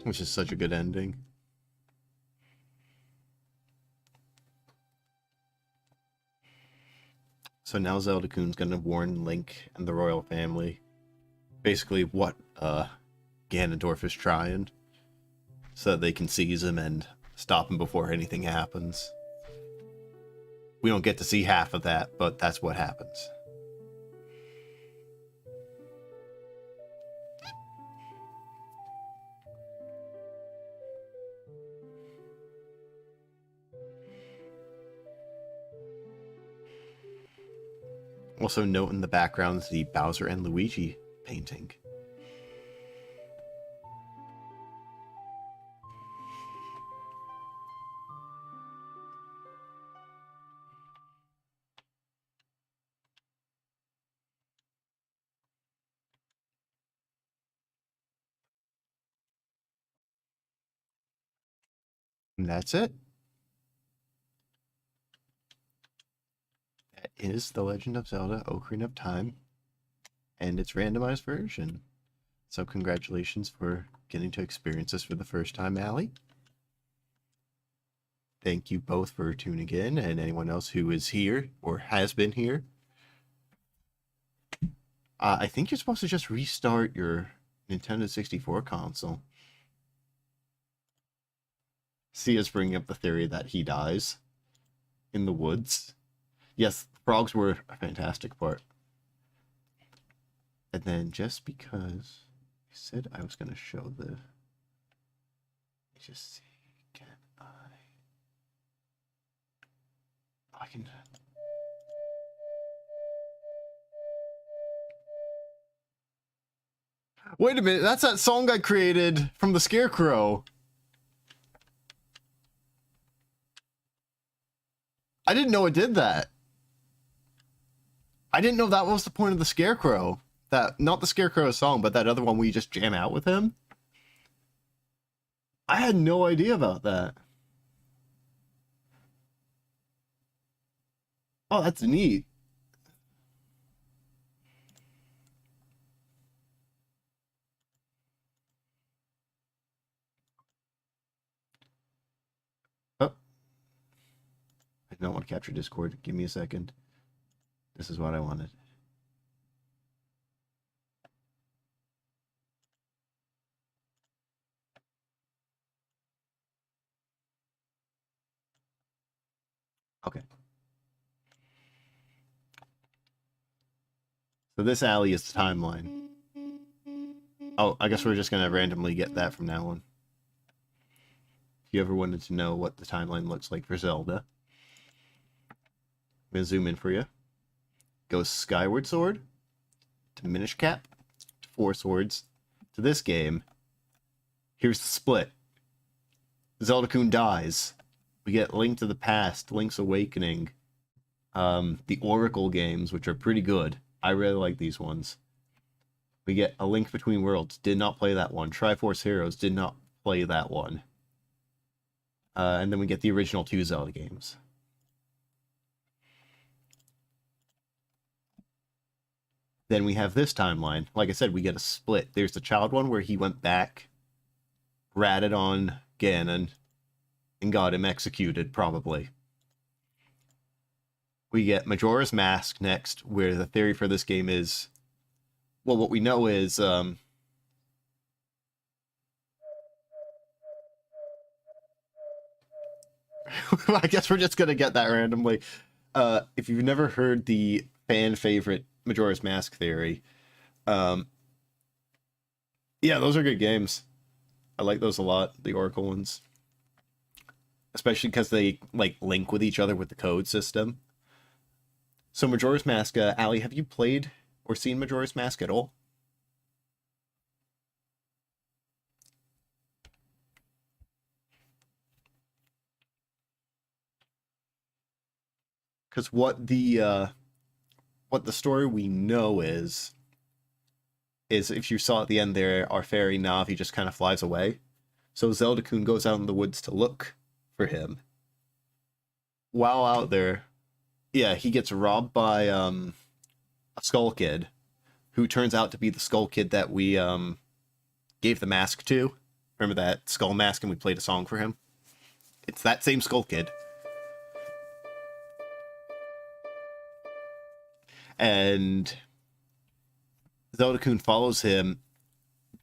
Which is such a good ending. So now Zelda-Kun's gonna warn Link and the royal family basically what Ganondorf is trying, so that they can seize him and stop him before anything happens. We don't get to see half of that, but that's what happens. Also note in the background the Bowser and Luigi painting. And that's it. That is The Legend of Zelda: Ocarina of Time and its randomized version. So congratulations for getting to experience this for the first time, Allie. Thank you both for tuning in, and anyone else who is here or has been here. I think you're supposed to just restart your Nintendo 64 console. See us bringing up the theory that he dies in the woods. Yes, frogs were a fantastic part. And then just because I said I was going to show the... Just see, can I can... Wait a minute, that's that song I created from the Scarecrow. I didn't know it did that. I didn't know that was the point of the Scarecrow. That, not the Scarecrow song, but that other one where you just jam out with him. I had no idea about that. Oh, that's neat. Oh. I don't want to capture Discord. Give me a second. This is what I wanted. Okay. So this alley is the timeline. Oh, I guess we're just going to randomly get that from now on. If you ever wanted to know what the timeline looks like for Zelda, I'm going to zoom in for you. Go Skyward Sword, to Minish Cap, to Four Swords, to this game. Here's the split. Zelda-Kun dies. We get Link to the Past, Link's Awakening, the Oracle games, which are pretty good. I really like these ones. We get A Link Between Worlds. Did not play that one. Triforce Heroes. Did not play that one. And then we get the original 2 Zelda games. Then we have this timeline. Like I said, we get a split. There's the child one where he went back, ratted on Ganon, and got him executed, probably. We get Majora's Mask next, where the theory for this game is... Well, what we know is... I guess we're just going to get that randomly. If you've never heard the fan favorite Majora's Mask theory, yeah, those are good games. I like those a lot, the Oracle ones. Especially because they, like, link with each other with the code system. So Majora's Mask, Allie, have you played or seen Majora's Mask at all? Because what the story we know is if you saw at the end there, our fairy Navi just kind of flies away. So Zelda-Kun goes out in the woods to look for him. While out there, yeah, he gets robbed by a Skull Kid, who turns out to be the Skull Kid that we gave the mask to. Remember that Skull Mask and we played a song for him? It's that same Skull Kid. And Zelda-Kun follows him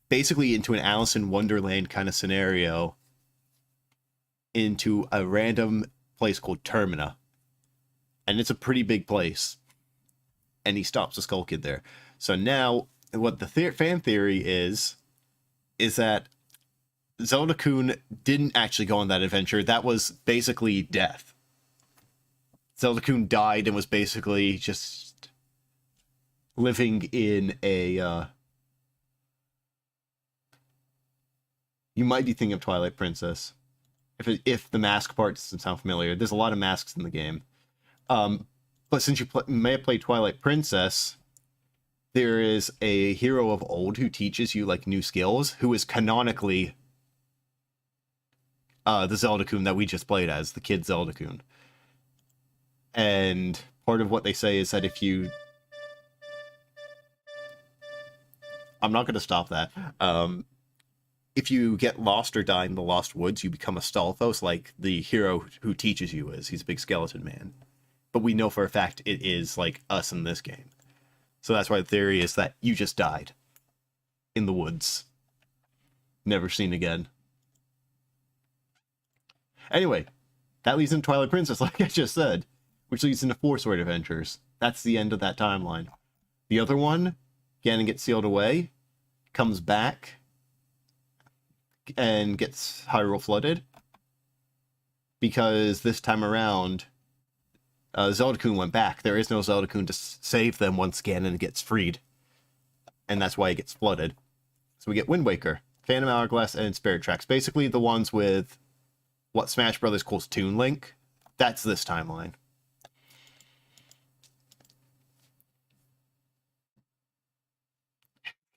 basically into an Alice in Wonderland kind of scenario into a random place called Termina. And it's a pretty big place. And he stops the Skull Kid there. So now, what the fan theory is that Zelda-Kun didn't actually go on that adventure. That was basically death. Zelda-Kun died and was basically just living in a... You might be thinking of Twilight Princess. If the mask part doesn't sound familiar. There's a lot of masks in the game. But since you may have played Twilight Princess, there is a hero of old who teaches you, like, new skills, who is canonically the Zelda-Kun that we just played as, the kid Zelda-Kun. And part of what they say is that if you... I'm not going to stop that. If you get lost or die in the Lost Woods, you become a Stalfos, like the hero who teaches you is. He's a big skeleton man. But we know for a fact it is, like, us in this game. So that's why the theory is that you just died. In the woods. Never seen again. Anyway, that leads into Twilight Princess, like I just said. Which leads into Four Sword Adventures. That's the end of that timeline. The other one, Ganon gets sealed away, comes back, and gets Hyrule flooded. Because this time around... Zelda-Kun went back. There is no Zelda-Kun to save them once Ganon gets freed. And that's why he gets flooded. So we get Wind Waker, Phantom Hourglass, and Spirit Tracks. Basically the ones with what Smash Brothers calls Toon Link. That's this timeline.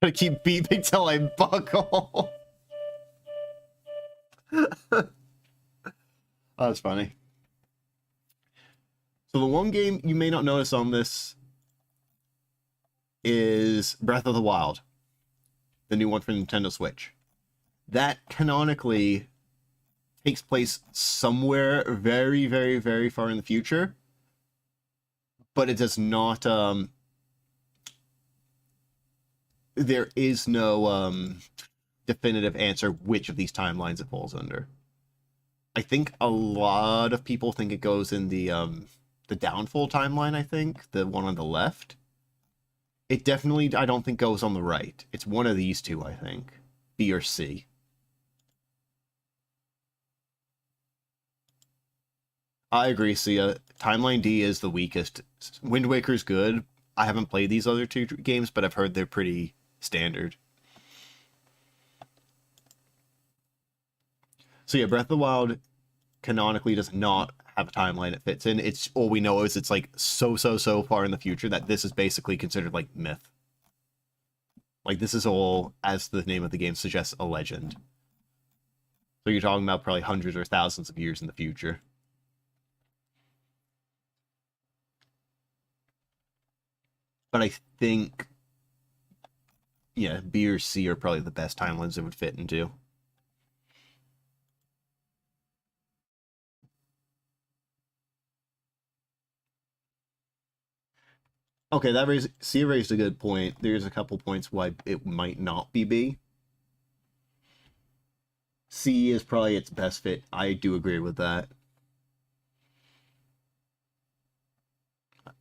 Gotta keep beeping till I buckle. Oh, that's funny. So the one game you may not notice on this is Breath of the Wild, the new one for Nintendo Switch. That canonically takes place somewhere very, very, very far in the future, but it does not, there is no definitive answer which of these timelines it falls under. I think a lot of people think it goes in the Downfall timeline, I think. The one on the left. It definitely, I don't think, goes on the right. It's one of these two, I think. B or C. I agree, Sia. Timeline D is the weakest. Wind Waker's good. I haven't played these other two games, but I've heard they're pretty standard. So yeah, Breath of the Wild canonically does not have a timeline it fits in. It's all we know is it's like so far in the future that this is basically considered like myth. Like this is all, as the name of the game suggests, a legend. So you're talking about probably hundreds or thousands of years in the future. But I think, yeah, B or C are probably the best timelines it would fit into. Okay, C raised a good point. There's a couple points why it might not be B. C is probably its best fit. I do agree with that.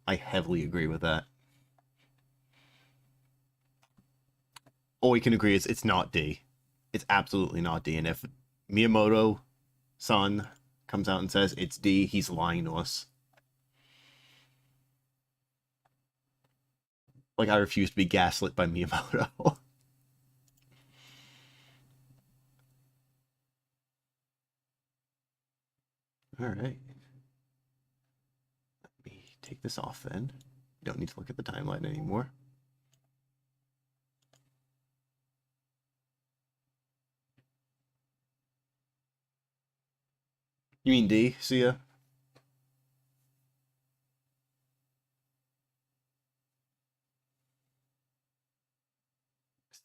I heavily agree with that. All we can agree is it's not D. It's absolutely not D. And if Miyamoto-san comes out and says it's D, he's lying to us. Like, I refuse to be gaslit by Miyamoto. Alright. Let me take this off then. Don't need to look at the timeline anymore. You mean D, Sia?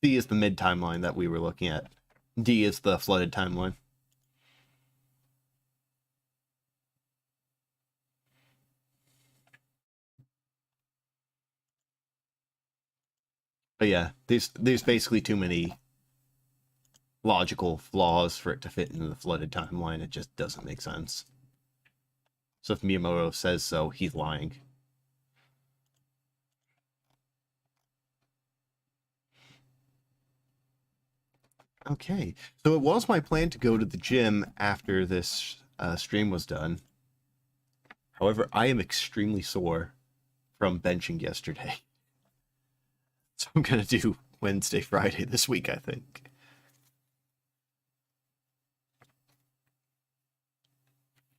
C is the mid timeline that we were looking at. D is the flooded timeline. But yeah, there's basically too many logical flaws for it to fit into the flooded timeline. It just doesn't make sense. So if Miyamoto says so, he's lying. Okay, so it was my plan to go to the gym after this stream was done. However, I am extremely sore from benching yesterday. So I'm going to do Wednesday, Friday this week, I think.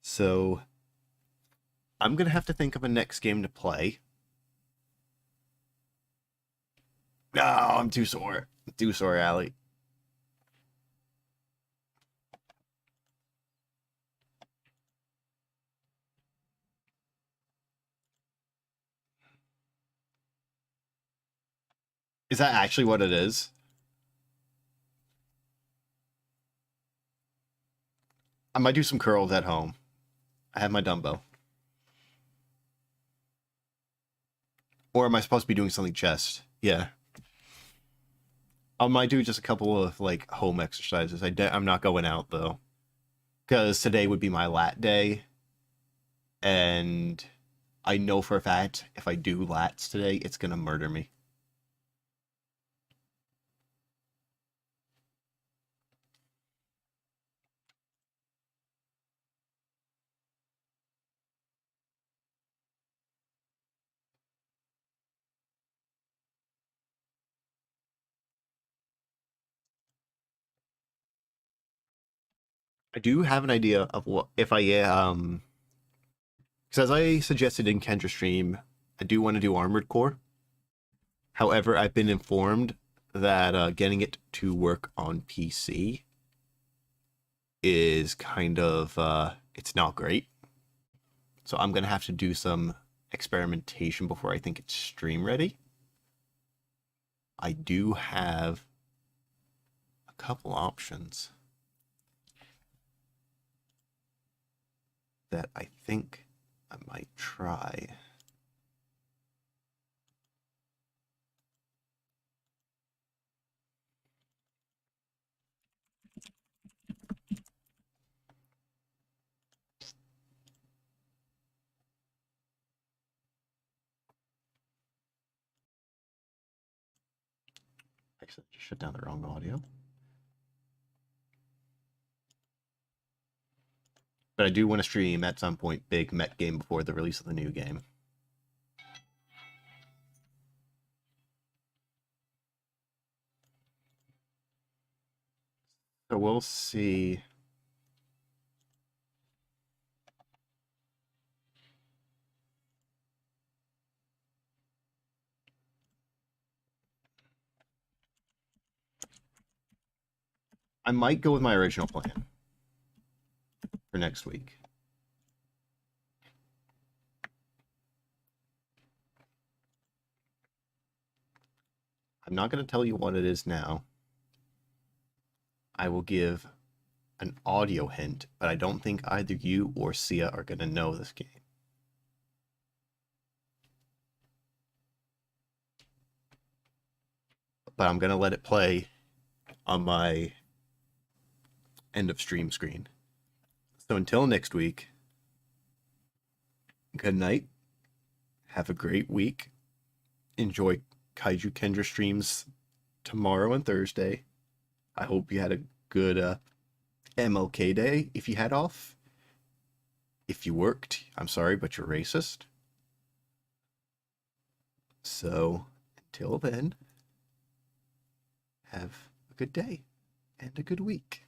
So I'm going to have to think of a next game to play. No, I'm too sore. I'm too sore, Allie. Is that actually what it is? I might do some curls at home. I have my dumbbell. Or am I supposed to be doing something chest? Yeah. I might do just a couple of like home exercises. I'm not going out though, because today would be my lat day, and I know for a fact if I do lats today, it's gonna murder me. I do have an idea of what if I because as I suggested in Kendra's stream, I do want to do Armored Core. However, I've been informed that getting it to work on PC is kind of it's not great. So I'm gonna have to do some experimentation before I think it's stream ready. I do have a couple options that I think I might try. Actually, just shut down the wrong audio. But I do want to stream at some point big Met game before the release of the new game. So we'll see. I might go with my original plan for next week. I'm not going to tell you what it is now. I will give an audio hint, but I don't think either you or Sia are going to know this game. But I'm going to let it play on my end of stream screen. So until next week, good night. Have a great week. Enjoy Kaiju Kendra streams tomorrow and Thursday. I hope you had a good MLK day if you had off. If you worked, I'm sorry, but you're racist. So until then, have a good day and a good week.